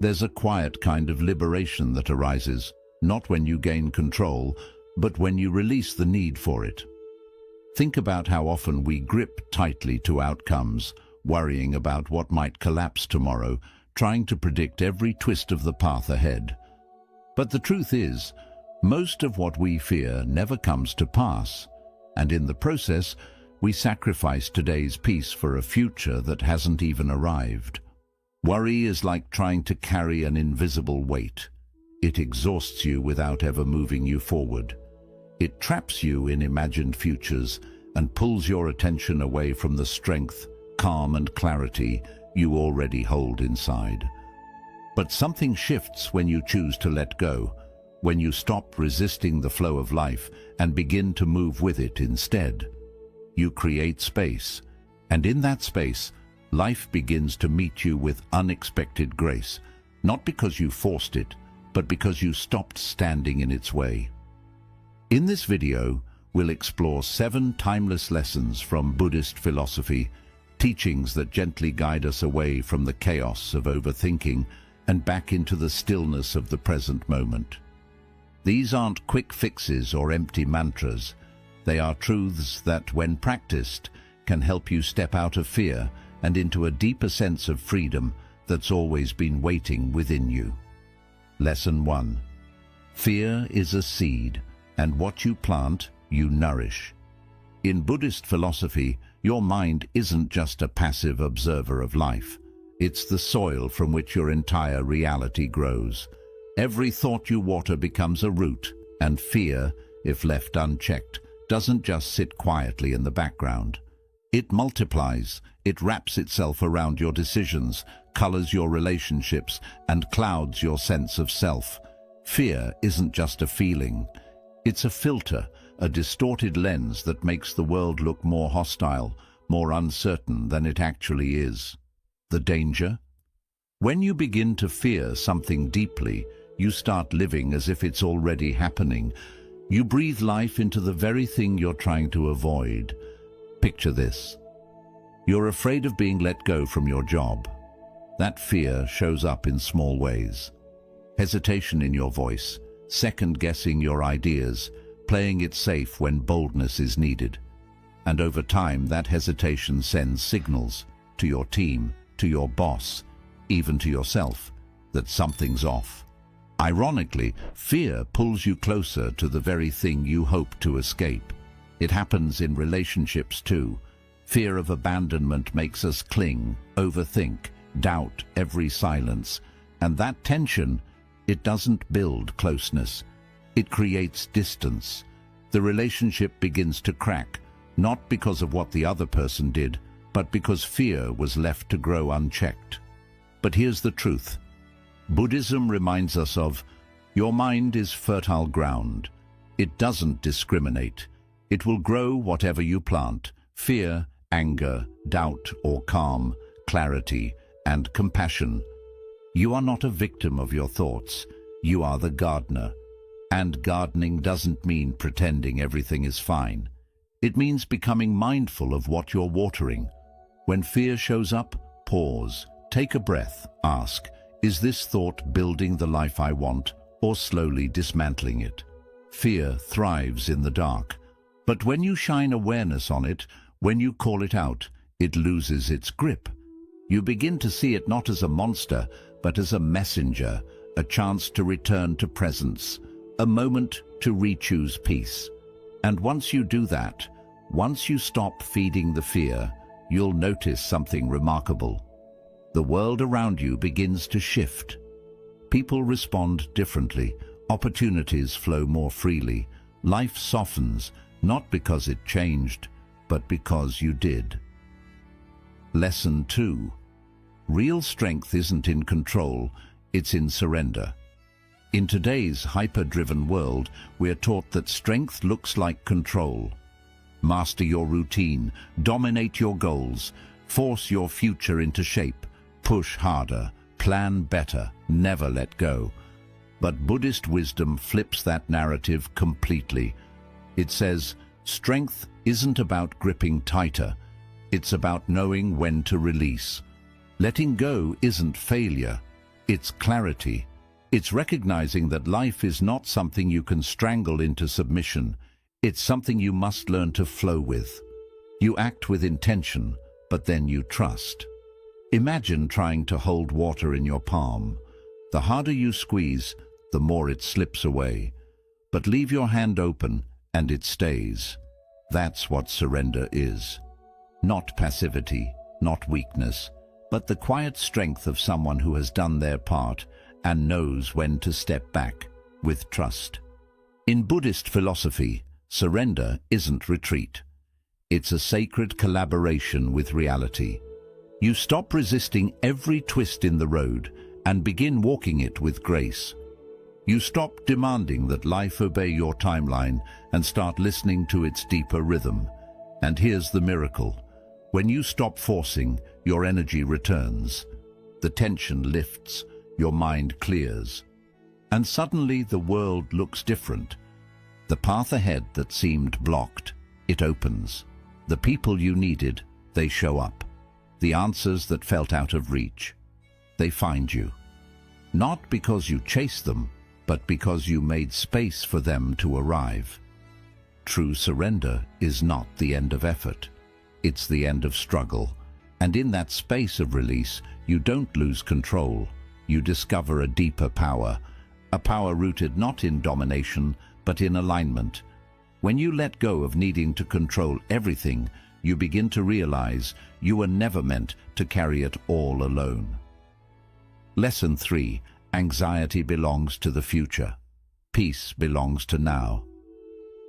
There's a quiet kind of liberation that arises, not when you gain control, but when you release the need for it. Think about how often we grip tightly to outcomes, worrying about what might collapse tomorrow, trying to predict every twist of the path ahead. But the truth is, most of what we fear never comes to pass, and in the process, we sacrifice today's peace for a future that hasn't even arrived. Worry is like trying to carry an invisible weight. It exhausts you without ever moving you forward. It traps you in imagined futures and pulls your attention away from the strength, calm and clarity you already hold inside. But something shifts when you choose to let go, when you stop resisting the flow of life and begin to move with it instead. You create space, and in that space, life begins to meet you with unexpected grace, not because you forced it, but because you stopped standing in its way. In this video, we'll explore 7 timeless lessons from Buddhist philosophy, teachings that gently guide us away from the chaos of overthinking and back into the stillness of the present moment. These aren't quick fixes or empty mantras. They are truths that, when practiced, can help you step out of fear and into a deeper sense of freedom that's always been waiting within you. Lesson 1. Fear is a seed, and what you plant, you nourish. In Buddhist philosophy, your mind isn't just a passive observer of life. It's the soil from which your entire reality grows. Every thought you water becomes a root, and fear, if left unchecked, doesn't just sit quietly in the background. It multiplies, it wraps itself around your decisions, colors your relationships, and clouds your sense of self. Fear isn't just a feeling. It's a filter, a distorted lens that makes the world look more hostile, more uncertain than it actually is. The danger? When you begin to fear something deeply, you start living as if it's already happening. You breathe life into the very thing you're trying to avoid. Picture this. You're afraid of being let go from your job. That fear shows up in small ways. Hesitation in your voice, second-guessing your ideas, playing it safe when boldness is needed. And over time, that hesitation sends signals to your team, to your boss, even to yourself, that something's off. Ironically, fear pulls you closer to the very thing you hope to escape. It happens in relationships too. Fear of abandonment makes us cling, overthink, doubt every silence. And that tension, it doesn't build closeness. It creates distance. The relationship begins to crack, not because of what the other person did, but because fear was left to grow unchecked. But here's the truth. Buddhism reminds us of, your mind is fertile ground. It doesn't discriminate. It will grow whatever you plant: fear, anger, doubt or calm, clarity and compassion. You are not a victim of your thoughts. You are the gardener. And gardening doesn't mean pretending everything is fine. It means becoming mindful of what you're watering. When fear shows up, pause, take a breath, ask, is this thought building the life I want or slowly dismantling it? Fear thrives in the dark. But when you shine awareness on it, when you call it out, it loses its grip. You begin to see it not as a monster, but as a messenger, a chance to return to presence, a moment to re-choose peace. And once you do that, once you stop feeding the fear, you'll notice something remarkable. The world around you begins to shift. People respond differently, opportunities flow more freely, life softens, not because it changed, but because you did. Lesson 2. Real strength isn't in control, it's in surrender. In today's hyper-driven world, we're taught that strength looks like control. Master your routine, dominate your goals, force your future into shape, push harder, plan better, never let go. But Buddhist wisdom flips that narrative completely. It says, strength isn't about gripping tighter, it's about knowing when to release. Letting go isn't failure, It's clarity. It's recognizing that life is not something you can strangle into submission. It's something you must learn to flow with. You act with intention, but then you trust. Imagine trying to hold water in your palm. The harder you squeeze, the more it slips away. But leave your hand open, and it stays. That's what surrender is. Not passivity, not weakness, but the quiet strength of someone who has done their part and knows when to step back with trust. In Buddhist philosophy, surrender isn't retreat. It's a sacred collaboration with reality. You stop resisting every twist in the road and begin walking it with grace. You stop demanding that life obey your timeline and start listening to its deeper rhythm. And here's the miracle. When you stop forcing, your energy returns. The tension lifts, your mind clears. And suddenly the world looks different. The path ahead that seemed blocked, it opens. The people you needed, they show up. The answers that felt out of reach, they find you. Not because you chased them, but because you made space for them to arrive. True surrender is not the end of effort. It's the end of struggle. And in that space of release, you don't lose control. You discover a deeper power, a power rooted not in domination, but in alignment. When you let go of needing to control everything, you begin to realize you were never meant to carry it all alone. Lesson 3. Anxiety belongs to the future. Peace belongs to now.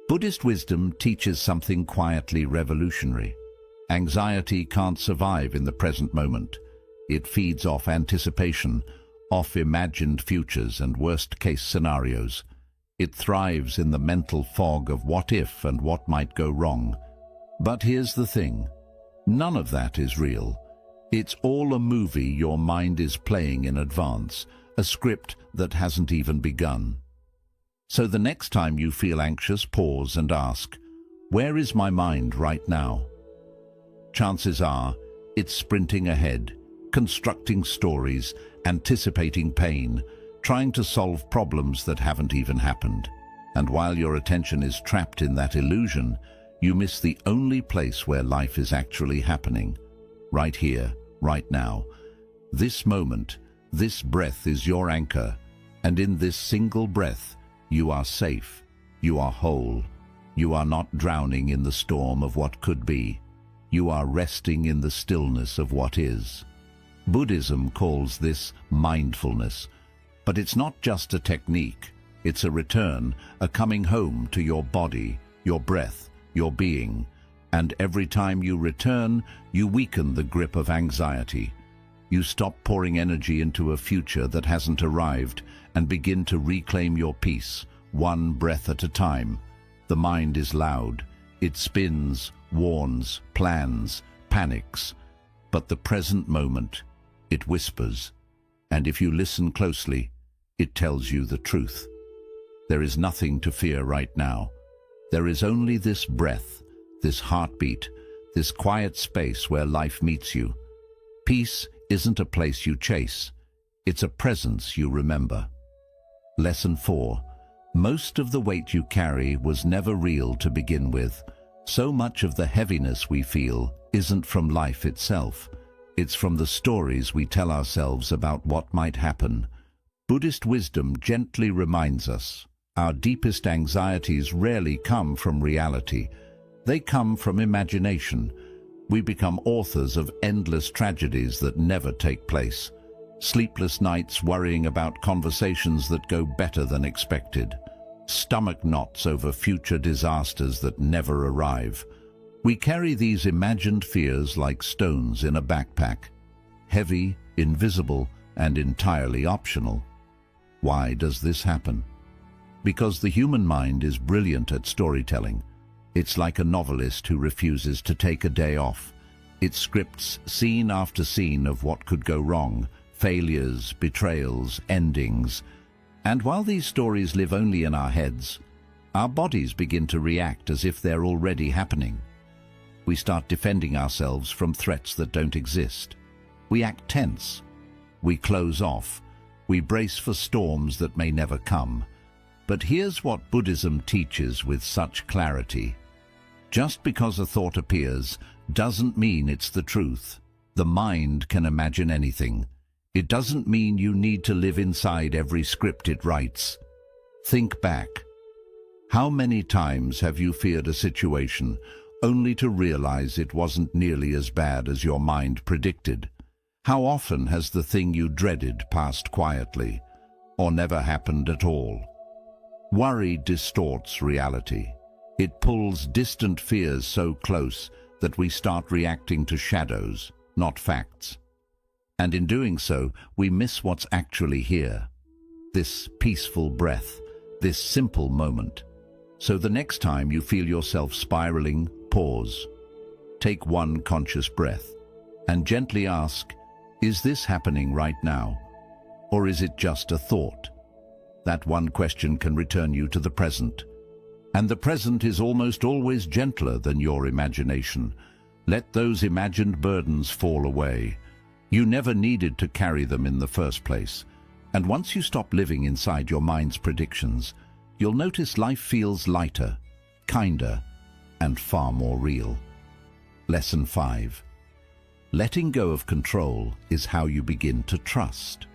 Buddhist wisdom teaches something quietly revolutionary. Anxiety can't survive in the present moment. It feeds off anticipation, off imagined futures and worst-case scenarios. It thrives in the mental fog of what if and what might go wrong. But here's the thing. None of that is real. It's all a movie your mind is playing in advance, a script that hasn't even begun. So the next time you feel anxious, pause and ask, where is my mind right now? Chances are, it's sprinting ahead, constructing stories, anticipating pain, trying to solve problems that haven't even happened. And while your attention is trapped in that illusion, you miss the only place where life is actually happening. Right here, right now. This moment, this breath is your anchor, and in this single breath, you are safe, you are whole, you are not drowning in the storm of what could be. You are resting in the stillness of what is. Buddhism calls this mindfulness, but it's not just a technique. It's a return, a coming home to your body, your breath, your being. And every time you return, you weaken the grip of anxiety. You stop pouring energy into a future that hasn't arrived and begin to reclaim your peace, one breath at a time. The mind is loud. It spins, warns, plans, panics. But the present moment, it whispers. And if you listen closely, it tells you the truth. There is nothing to fear right now. There is only this breath, this heartbeat, this quiet space where life meets you. Peace isn't a place you chase. It's a presence you remember. Lesson 4. Most of the weight you carry was never real to begin with. So much of the heaviness we feel isn't from life itself. It's from the stories we tell ourselves about what might happen. Buddhist wisdom gently reminds us, our deepest anxieties rarely come from reality. They come from imagination. We become authors of endless tragedies that never take place. Sleepless nights worrying about conversations that go better than expected. Stomach knots over future disasters that never arrive. We carry these imagined fears like stones in a backpack. Heavy, invisible, and entirely optional. Why does this happen? Because the human mind is brilliant at storytelling. It's like a novelist who refuses to take a day off. It scripts scene after scene of what could go wrong, failures, betrayals, endings. And while these stories live only in our heads, our bodies begin to react as if they're already happening. We start defending ourselves from threats that don't exist. We act tense. We close off. We brace for storms that may never come. But here's what Buddhism teaches with such clarity. Just because a thought appears doesn't mean it's the truth. The mind can imagine anything. It doesn't mean you need to live inside every script it writes. Think back. How many times have you feared a situation only to realize it wasn't nearly as bad as your mind predicted? How often has the thing you dreaded passed quietly, or never happened at all? Worry distorts reality. It pulls distant fears so close that we start reacting to shadows, not facts. And in doing so, we miss what's actually here. This peaceful breath, this simple moment. So the next time you feel yourself spiraling, pause. Take one conscious breath and gently ask, is this happening right now? Or is it just a thought? That one question can return you to the present. And the present is almost always gentler than your imagination. Let those imagined burdens fall away. You never needed to carry them in the first place. And once you stop living inside your mind's predictions, you'll notice life feels lighter, kinder, and far more real. Lesson 5. Letting go of control is how you begin to trust.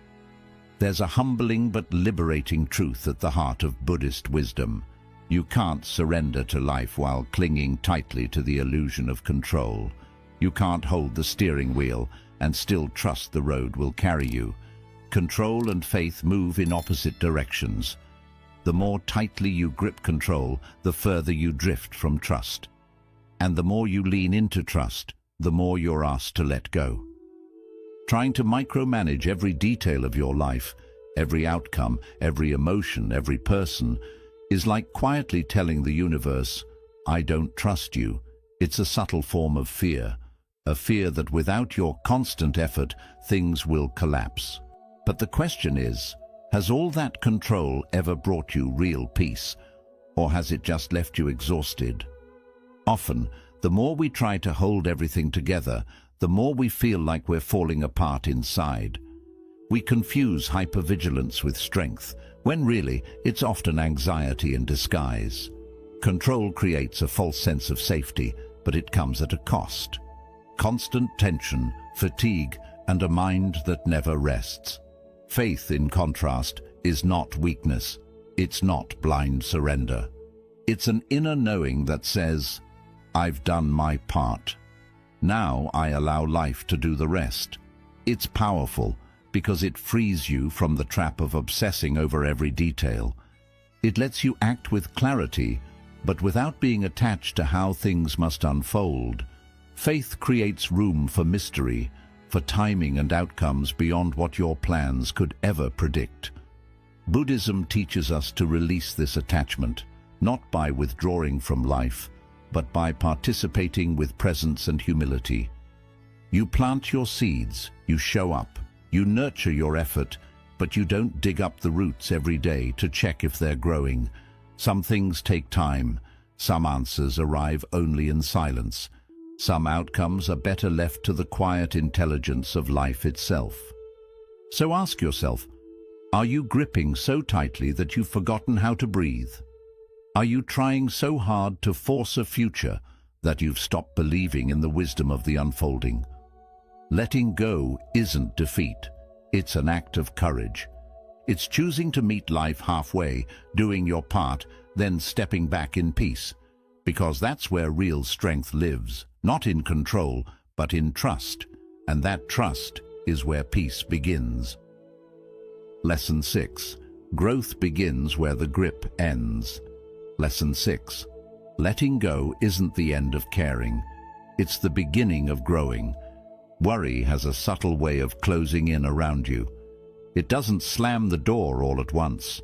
There's a humbling but liberating truth at the heart of Buddhist wisdom. You can't surrender to life while clinging tightly to the illusion of control. You can't hold the steering wheel and still trust the road will carry you. Control and faith move in opposite directions. The more tightly you grip control, the further you drift from trust. And the more you lean into trust, the more you're asked to let go. Trying to micromanage every detail of your life, every outcome, every emotion, every person, is like quietly telling the universe, I don't trust you. It's a subtle form of fear, a fear that without your constant effort, things will collapse. But the question is, has all that control ever brought you real peace, or has it just left you exhausted? Often, the more we try to hold everything together, the more we feel like we're falling apart inside. We confuse hypervigilance with strength, when really it's often anxiety in disguise. Control creates a false sense of safety, but it comes at a cost. Constant tension, fatigue, and a mind that never rests. Faith, in contrast, is not weakness. It's not blind surrender. It's an inner knowing that says, I've done my part. Now I allow life to do the rest. It's powerful because it frees you from the trap of obsessing over every detail. It lets you act with clarity, but without being attached to how things must unfold. Faith creates room for mystery, for timing and outcomes beyond what your plans could ever predict. Buddhism teaches us to release this attachment, not by withdrawing from life, but by participating with presence and humility. You plant your seeds, you show up, you nurture your effort, but you don't dig up the roots every day to check if they're growing. Some things take time, some answers arrive only in silence. Some outcomes are better left to the quiet intelligence of life itself. So ask yourself, are you gripping so tightly that you've forgotten how to breathe? Are you trying so hard to force a future that you've stopped believing in the wisdom of the unfolding? Letting go isn't defeat. It's an act of courage. It's choosing to meet life halfway, doing your part, then stepping back in peace. Because that's where real strength lives, not in control, but in trust. And that trust is where peace begins. Lesson 6. Growth begins where the grip ends. Lesson 6. Letting go isn't the end of caring. It's the beginning of growing. Worry has a subtle way of closing in around you. It doesn't slam the door all at once.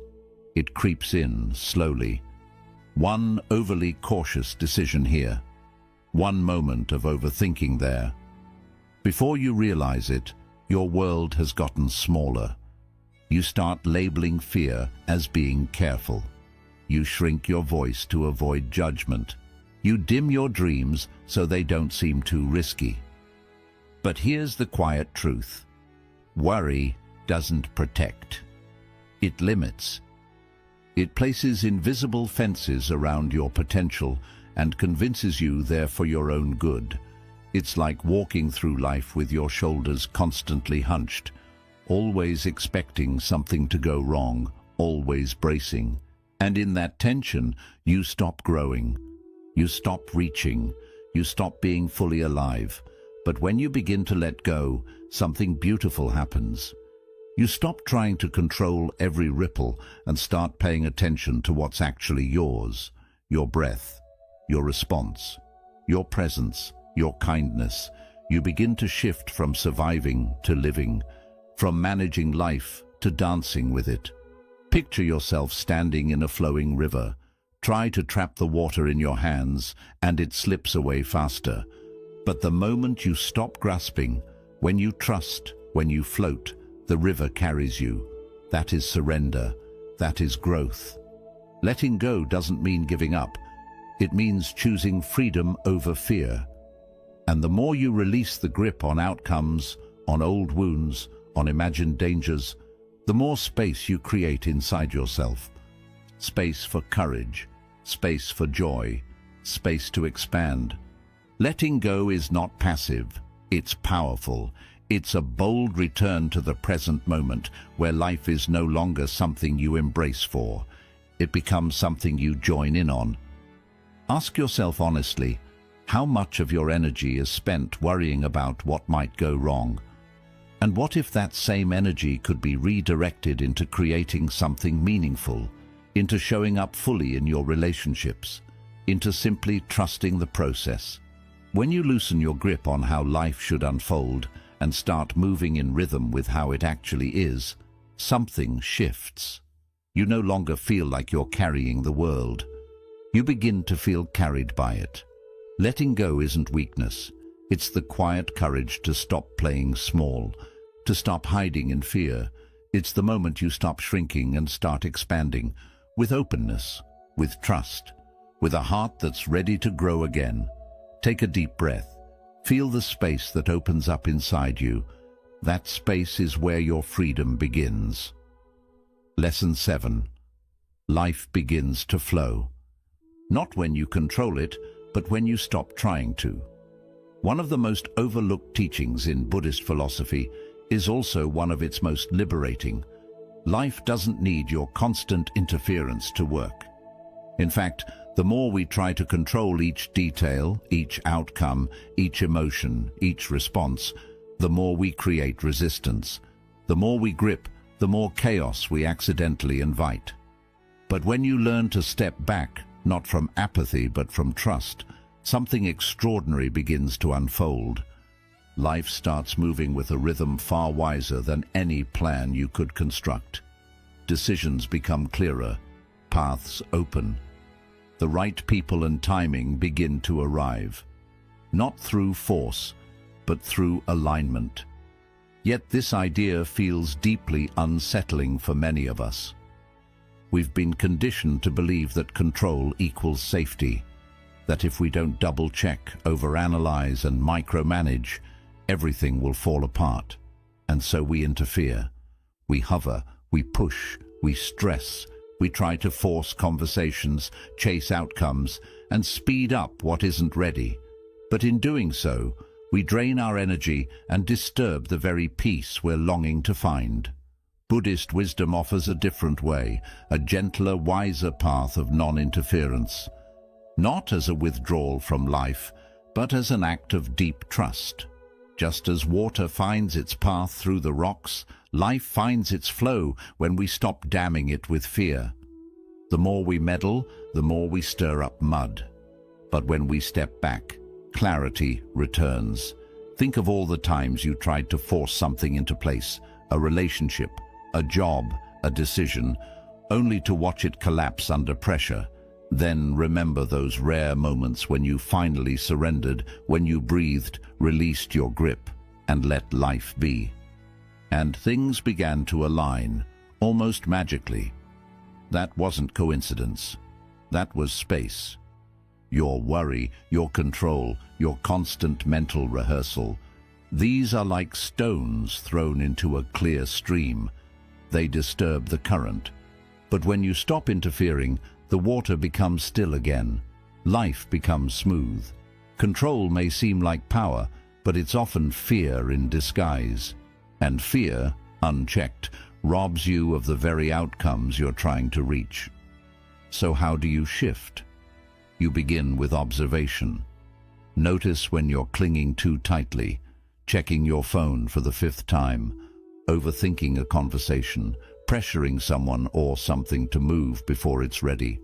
It creeps in slowly. One overly cautious decision here. One moment of overthinking there. Before you realize it, your world has gotten smaller. You start labeling fear as being careful. You shrink your voice to avoid judgment. You dim your dreams so they don't seem too risky. But here's the quiet truth. Worry doesn't protect. It limits. It places invisible fences around your potential and convinces you they're for your own good. It's like walking through life with your shoulders constantly hunched, always expecting something to go wrong, always bracing. And in that tension, you stop growing. You stop reaching. You stop being fully alive. But when you begin to let go, something beautiful happens. You stop trying to control every ripple and start paying attention to what's actually yours. Your breath, your response, your presence, your kindness. You begin to shift from surviving to living, from managing life to dancing with it. Picture yourself standing in a flowing river. Try to trap the water in your hands, and it slips away faster. But the moment you stop grasping, when you trust, when you float, the river carries you. That is surrender. That is growth. Letting go doesn't mean giving up. It means choosing freedom over fear. And the more you release the grip on outcomes, on old wounds, on imagined dangers, the more space you create inside yourself. Space for courage, space for joy, space to expand. Letting go is not passive, it's powerful. It's a bold return to the present moment where life is no longer something you embrace for. It becomes something you join in on. Ask yourself honestly, how much of your energy is spent worrying about what might go wrong? And what if that same energy could be redirected into creating something meaningful, into showing up fully in your relationships, into simply trusting the process? When you loosen your grip on how life should unfold and start moving in rhythm with how it actually is, something shifts. You no longer feel like you're carrying the world. You begin to feel carried by it. Letting go isn't weakness. It's the quiet courage to stop playing small, to stop hiding in fear. It's the moment you stop shrinking and start expanding, with openness, with trust, with a heart that's ready to grow again. Take a deep breath. Feel the space that opens up inside you. That space is where your freedom begins. Lesson 7. Life begins to flow. Not when you control it, but when you stop trying to. One of the most overlooked teachings in Buddhist philosophy is also one of its most liberating. Life doesn't need your constant interference to work. In fact, the more we try to control each detail, each outcome, each emotion, each response, the more we create resistance. The more we grip, the more chaos we accidentally invite. But when you learn to step back, not from apathy but from trust, something extraordinary begins to unfold. Life starts moving with a rhythm far wiser than any plan you could construct. Decisions become clearer, paths open. The right people and timing begin to arrive, not through force, but through alignment. Yet this idea feels deeply unsettling for many of us. We've been conditioned to believe that control equals safety, that if we don't double-check, overanalyze, and micromanage, everything will fall apart. And so we interfere. We hover, we push, we stress, we try to force conversations, chase outcomes, and speed up what isn't ready. But in doing so, we drain our energy and disturb the very peace we're longing to find. Buddhist wisdom offers a different way, a gentler, wiser path of non-interference. Not as a withdrawal from life, but as an act of deep trust. Just as water finds its path through the rocks, life finds its flow when we stop damming it with fear. The more we meddle, the more we stir up mud. But when we step back, clarity returns. Think of all the times you tried to force something into place, a relationship, a job, a decision, only to watch it collapse under pressure. Then remember those rare moments when you finally surrendered, when you breathed, released your grip, and let life be. And things began to align, almost magically. That wasn't coincidence. That was space. Your worry, your control, your constant mental rehearsal, These are like stones thrown into a clear stream. They disturb the current. But when you stop interfering, the water becomes still again. Life becomes smooth. Control may seem like power, but it's often fear in disguise. And fear, unchecked, robs you of the very outcomes you're trying to reach. So how do you shift? You begin with observation. Notice when you're clinging too tightly, checking your phone for the 5th time, overthinking a conversation, pressuring someone or something to move before it's ready.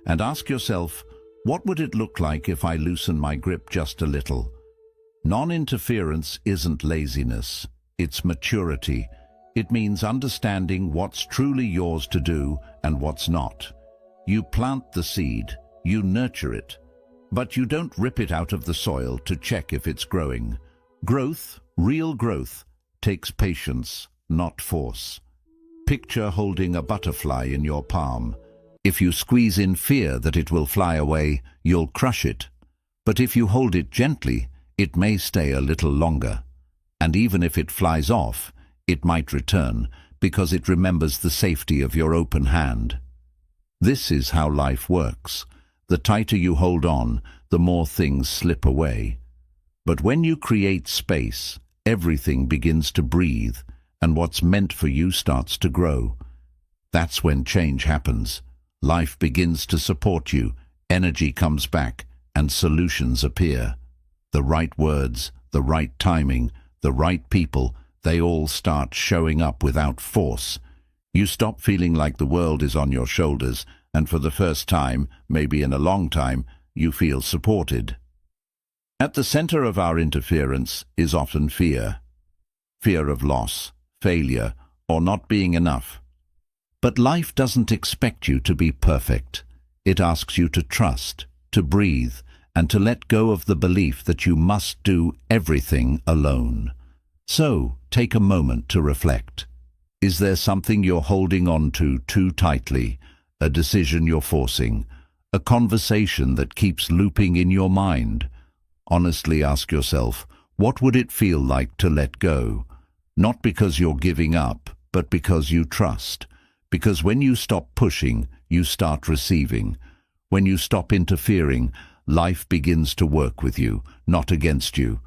And ask yourself, what would it look like if I loosen my grip just a little? Non-interference isn't laziness, it's maturity. It means understanding what's truly yours to do and what's not. You plant the seed, you nurture it, but you don't rip it out of the soil to check if it's growing. Growth, real growth, takes patience, not force. Picture holding a butterfly in your palm. If you squeeze in fear that it will fly away, you'll crush it. But if you hold it gently, it may stay a little longer. And even if it flies off, it might return because it remembers the safety of your open hand. This is how life works. The tighter you hold on, the more things slip away. But when you create space, everything begins to breathe, and what's meant for you starts to grow. That's when change happens. Life begins to support you, energy comes back, and solutions appear. The right words, the right timing, the right people, they all start showing up without force. You stop feeling like the world is on your shoulders, and for the first time, maybe in a long time, you feel supported. At the center of our interference is often fear. Fear of loss, failure, or not being enough. But life doesn't expect you to be perfect. It asks you to trust, to breathe, and to let go of the belief that you must do everything alone. So, take a moment to reflect. Is there something you're holding on to too tightly? A decision you're forcing? A conversation that keeps looping in your mind? Honestly ask yourself, what would it feel like to let go? Not because you're giving up, but because you trust. Because when you stop pushing, you start receiving. When you stop interfering, life begins to work with you, not against you.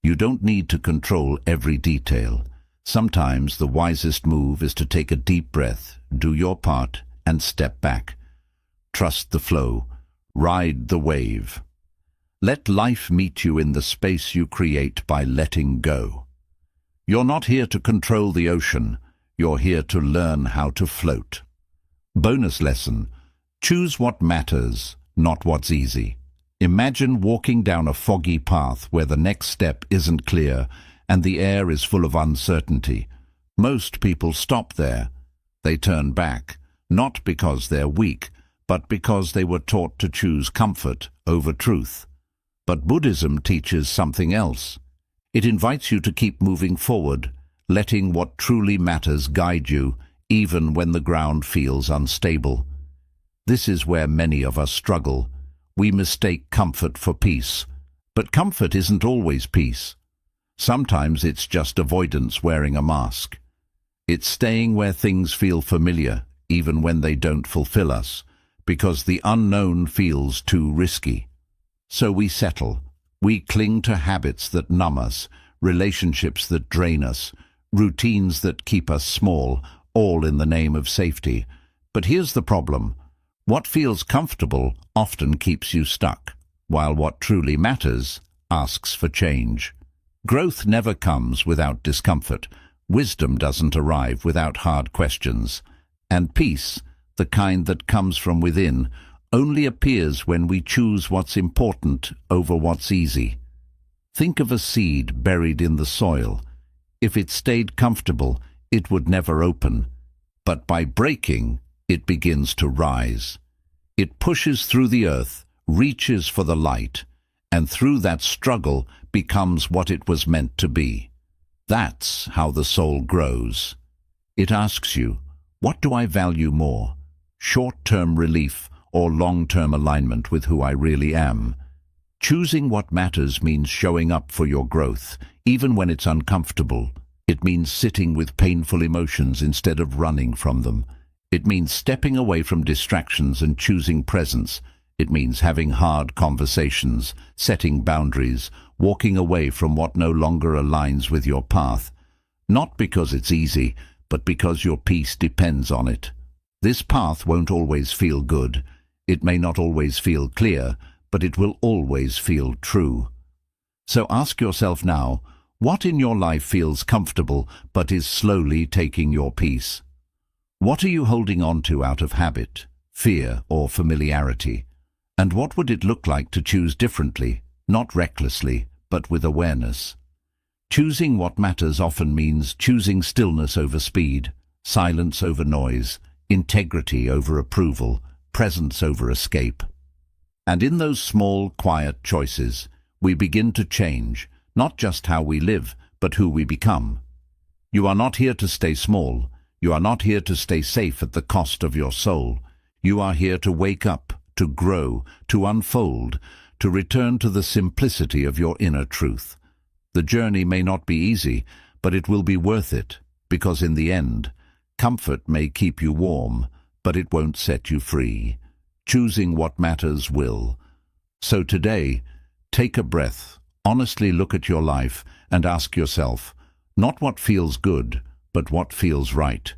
You don't need to control every detail. Sometimes the wisest move is to take a deep breath, do your part, and step back. Trust the flow. Ride the wave. Let life meet you in the space you create by letting go. You're not here to control the ocean. You're here to learn how to float. Bonus lesson. Choose what matters, not what's easy. Imagine walking down a foggy path where the next step isn't clear and the air is full of uncertainty. Most people stop there. They turn back, not because they're weak, but because they were taught to choose comfort over truth. But Buddhism teaches something else. It invites you to keep moving forward, letting what truly matters guide you, even when the ground feels unstable. This is where many of us struggle. We mistake comfort for peace. But comfort isn't always peace. Sometimes it's just avoidance wearing a mask. It's staying where things feel familiar, even when they don't fulfill us, because the unknown feels too risky. So we settle. We cling to habits that numb us, relationships that drain us, routines that keep us small, all in the name of safety. But here's the problem. What feels comfortable often keeps you stuck, while what truly matters asks for change. Growth never comes without discomfort. Wisdom doesn't arrive without hard questions. And peace, the kind that comes from within, only appears when we choose what's important over what's easy. Think of a seed buried in the soil. If it stayed comfortable, it would never open. But by breaking, it begins to rise. It pushes through the earth, reaches for the light, and through that struggle becomes what it was meant to be. That's how the soul grows. It asks you, what do I value more? Short-term relief or long-term alignment with who I really am? Choosing what matters means showing up for your growth, even when it's uncomfortable. It means sitting with painful emotions instead of running from them. It means stepping away from distractions and choosing presence. It means having hard conversations, setting boundaries, walking away from what no longer aligns with your path. Not because it's easy, but because your peace depends on it. This path won't always feel good. It may not always feel clear, but it will always feel true. So ask yourself now, what in your life feels comfortable but is slowly taking your peace? What are you holding on to out of habit, fear, or familiarity? And what would it look like to choose differently, not recklessly, but with awareness? Choosing what matters often means choosing stillness over speed, silence over noise, integrity over approval, presence over escape. And in those small, quiet choices, we begin to change, not just how we live, but who we become. You are not here to stay small. You are not here to stay safe at the cost of your soul. You are here to wake up, to grow, to unfold, to return to the simplicity of your inner truth. The journey may not be easy, but it will be worth it, because in the end, comfort may keep you warm, but it won't set you free. Choosing what matters will. So today, take a breath, honestly look at your life, and ask yourself, not what feels good, but what feels right.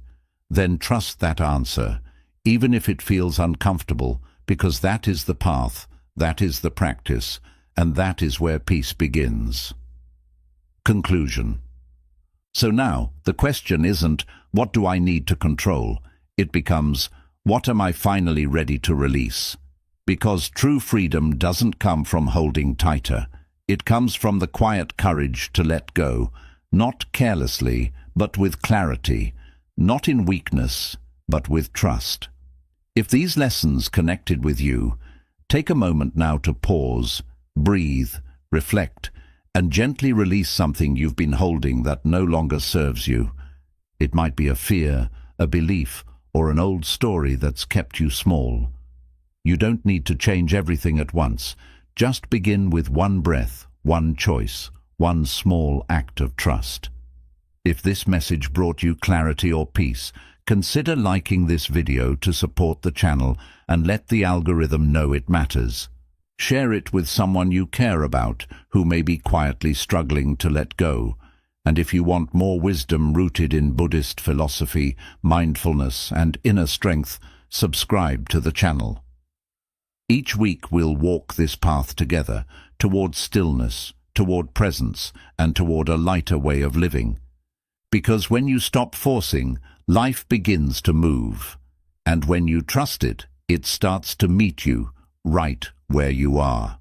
Then trust that answer, even if it feels uncomfortable, because that is the path, that is the practice, and that is where peace begins. Conclusion. So now, the question isn't, what do I need to control? It becomes, what am I finally ready to release? Because true freedom doesn't come from holding tighter. It comes from the quiet courage to let go, not carelessly, but with clarity, not in weakness, but with trust. If these lessons connected with you, take a moment now to pause, breathe, reflect, and gently release something you've been holding that no longer serves you. It might be a fear, a belief, or an old story that's kept you small. You don't need to change everything at once. Just begin with one breath, one choice, one small act of trust. If this message brought you clarity or peace, consider liking this video to support the channel and let the algorithm know it matters. Share it with someone you care about who may be quietly struggling to let go. And if you want more wisdom rooted in Buddhist philosophy, mindfulness, and inner strength, subscribe to the channel. Each week we'll walk this path together, toward stillness, toward presence, and toward a lighter way of living. Because when you stop forcing, life begins to move. And when you trust it, it starts to meet you right where you are.